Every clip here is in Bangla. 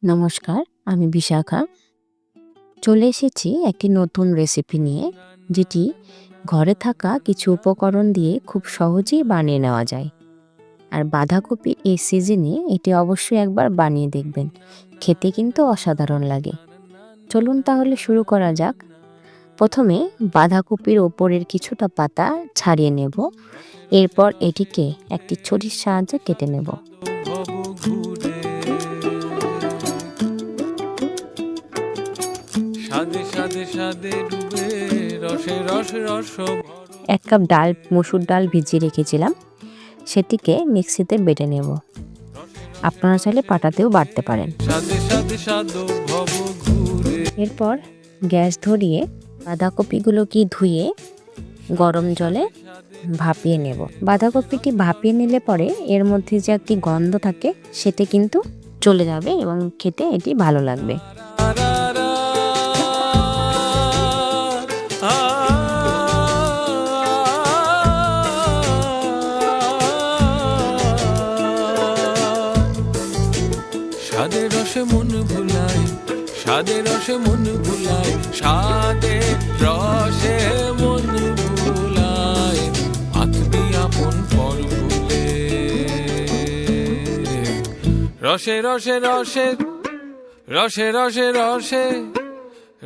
নমস্কার, আমি বিশাখা। চলে এসেছি একটি নতুন রেসিপি নিয়ে, যেটি ঘরে থাকা কিছু উপকরণ দিয়ে খুব সহজেই বানিয়ে নেওয়া যায়। আর বাঁধাকপি এই সিজনে এটি অবশ্যই একবার বানিয়ে দেখবেন, খেতে কিন্তু অসাধারণ লাগে। চলুন তাহলে শুরু করা যাক। প্রথমে বাঁধাকপির ওপরের কিছুটা পাতা ছাড়িয়ে নেব, এরপর এটিকে একটি ছুরির সাহায্যে কেটে নেব। এক কাপ মসুর ডাল ভিজিয়ে রেখেছিলাম, সেটিকে মিক্সিতে বেটে নেব। আপনারা চাইলে পাটাতেও বাটতে পারেন। এরপর গ্যাস ধরিয়ে বাঁধাকপিগুলোকে ধুয়ে গরম জলে ভাপিয়ে নেব। বাঁধাকপিটি ভাপিয়ে নিলে পরে এর মধ্যে যে একটি গন্ধ থাকে সেটা কিন্তু চলে যাবে এবং খেতে এটি ভালো লাগবে। স্বাদের রসে মন ভুলায়, স্বাদের রসে মন ভুলায়, স্বাদের রসে মন ভুলায়, আত্মী আপন পর ভুলে। রসে রসে রসে রসে রসে রসে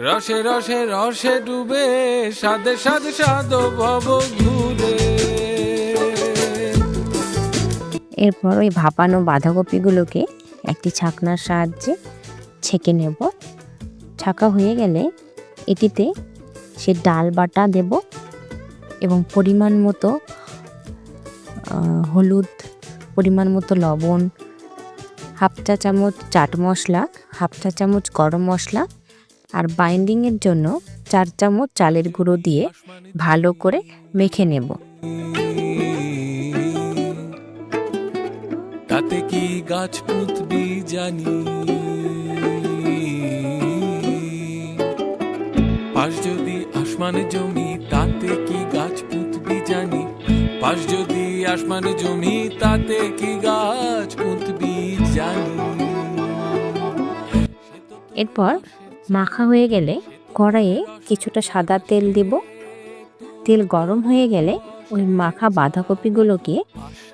রসে রসে রসে ডুবে, স্বাদে স্বাদে স্বাদ ভব ঘুরে। এরপর ওই ভাপানো বাঁধাকপিগুলোকে একটি ছাকনার সাহায্যে ছেঁকে নেব। ছাকা হয়ে গেলে এটিতে সে ডাল বাটা দেব এবং পরিমাণ মতো হলুদ, পরিমাণ মতো লবণ, হাফ চা চামচ চাট মশলা, হাফ চা চামচ গরম মশলা আর বাইন্ডিংয়ের জন্য 4 চামচ চালের গুঁড়ো দিয়ে ভালো করে মেখে নেব। তাতে কি গাছ পুঁতবি জানি, পাশ যদি আসমানে জমি, তাতে কি গাছ পুঁতবি জানি, পাশ যদি আসমানে জমি, তাতে কি গাছ পুঁতবি জানি। এরপর মাখা হয়ে গেলে কড়াইয়ে কিছুটা সাদা তেল দেব। তেল গরম হয়ে গেলে ওই মাখা বাঁধাকপিগুলোকে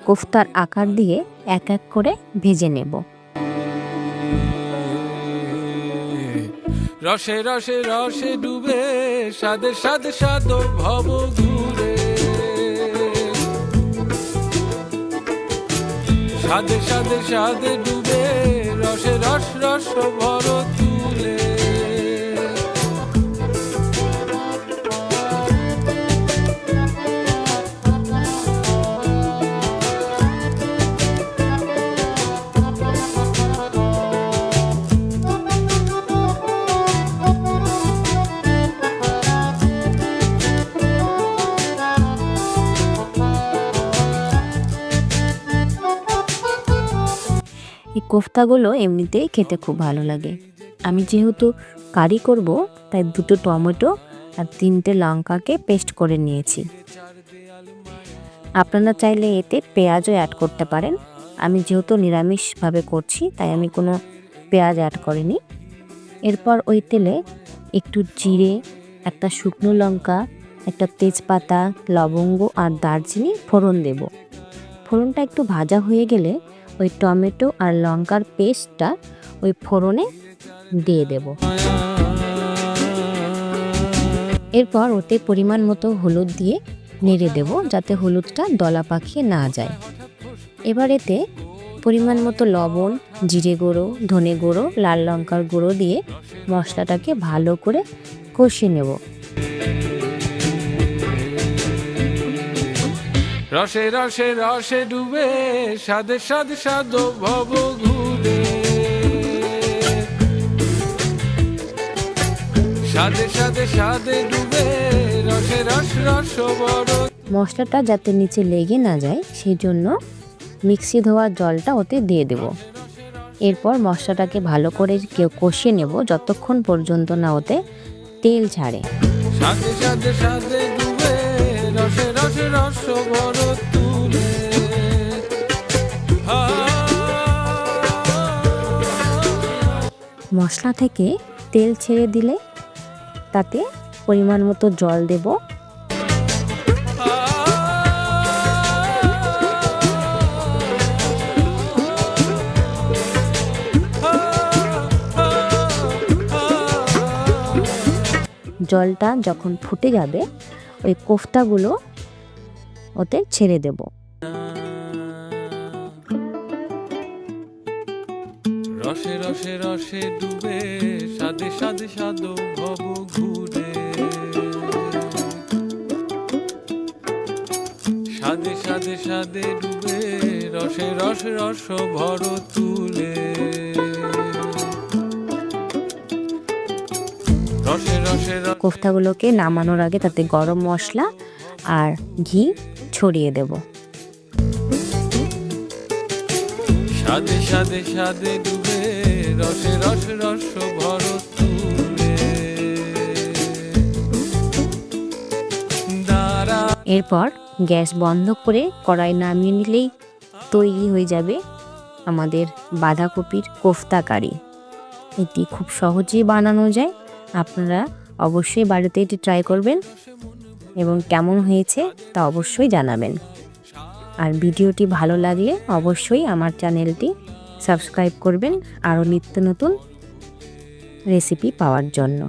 কোফতার আকার দিয়ে এক এক করে ভেজে নেব। রসে রসে রসে ডুবে, স্বাদে স্বাদে স্বাদ ভব ঘুরে। স্বাদে স্বাদে স্বাদে ডুবে, রসে রস রস ভর তুলে। এই কোফতাগুলো এমনিতেই খেতে খুব ভালো লাগে। আমি যেহেতু কারি করব, তাই 2টো টমেটো আর 3টে লঙ্কাকে পেস্ট করে নিয়েছি। আপনারা চাইলে এতে পেঁয়াজও অ্যাড করতে পারেন। আমি যেহেতু নিরামিষভাবে করছি, তাই আমি কোনো পেঁয়াজ অ্যাড করিনি। এরপর ওই তেলে একটু জিরে, একটা শুকনো লঙ্কা, একটা তেজপাতা, লবঙ্গ আর দারচিনি ফোড়ন দেব। ফোড়নটা একটু ভাজা হয়ে গেলে ওই টমেটো আর লঙ্কার পেস্টটা ওই ফোড়নে দিয়ে দেব। এরপর ওতে পরিমাণ মতো হলুদ দিয়ে নেড়ে দেব, যাতে হলুদটা দলা পাকিয়ে না যায়। এবার এতে পরিমাণ মতো লবণ, জিরে গুঁড়ো, ধনে গুঁড়ো, লাল লঙ্কার গুঁড়ো দিয়ে মশলাটাকে ভালো করে কষিয়ে নেব। রসে রসে রসে ডুবে, স্বাদে স্বাদে স্বাদ ভব ঘুরে। স্বাদে স্বাদে স্বাদে ডুবে, রসে রস রস ভর। মশলাটা যাতে নিচে লেগে না যায় সেই জন্য মিক্সি ধোয়া জলটা ওতে দিয়ে দেব। এরপর মশলাটাকে ভালো করে কষিয়ে নেব যতক্ষণ পর্যন্ত না ওতে তেল ছাড়ে। স্বাদে স্বাদে স্বাদে ডুবে, রসে রসে রস ভর তুলে। মশলা থেকে তেল ছেড়ে দিলে তাতে পরিমাণ মতো জল দেব। জলটা যখন ফুটে যাবে ওই কোফতাগুলো ওতে ছেড়ে দেব। রসে রসে রসে ডুবে সাদে সাদে সাদো ভব ঘুরে, সাদে সাদে সাদে ডুবে রসে রসে রস ভর তুলে, রসে রসে কোফতাগুলোকে নামানোর আগে তাতে গরম মশলা আর ঘি ছড়িয়ে দেব। সাদে সাদে সাদে ডুবে রসে রসে রস ভর তুলে। এরপর গ্যাস বন্ধ করে কড়াই নামিয়ে নিলেই তৈরি হয়ে যাবে আমাদের বাঁধাকপির কোফতা কারি। এটি খুব সহজেই বানানো যায়। আপনারা অবশ্যই বাড়িতে এটি ট্রাই করবেন এবং কেমন হয়েছে তা অবশ্যই জানাবেন। আর ভিডিওটি ভালো লাগলে অবশ্যই আমার চ্যানেলটি সাবস্ক্রাইব করবেন আরও নিত্য নতুন রেসিপি পাওয়ার জন্য।